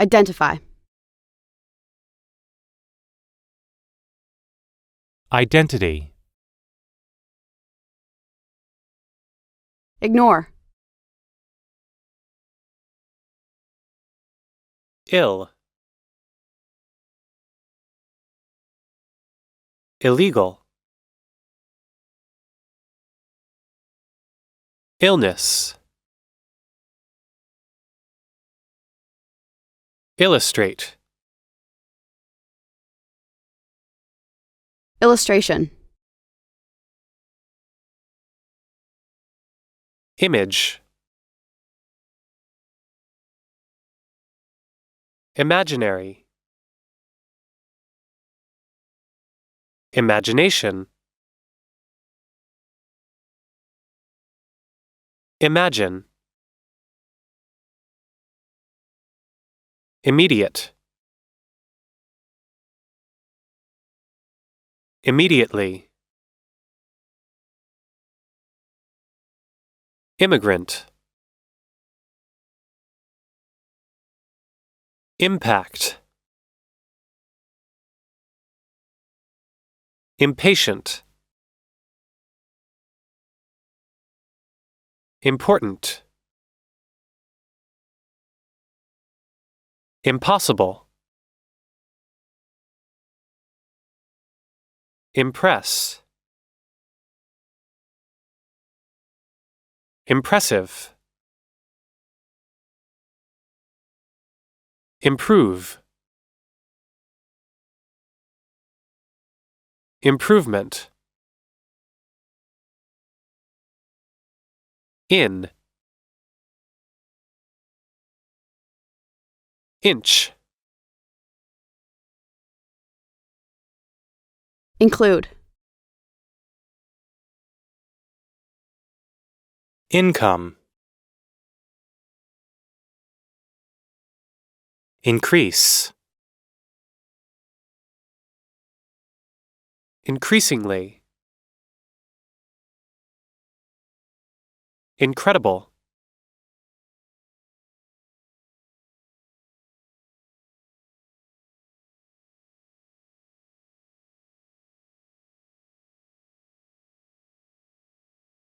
Identify. Identity. Ignore. Ill. Illegal. Illness. Illustrate. Illustration. Image. Imaginary. Imagination. Imagine. Immediate. Immediately. Immigrant. Impact. Impatient. Important. Impossible. Impress. Impressive. Improve. Improvement. In. Inch. Include. Income. Increase. Increasingly. Incredible.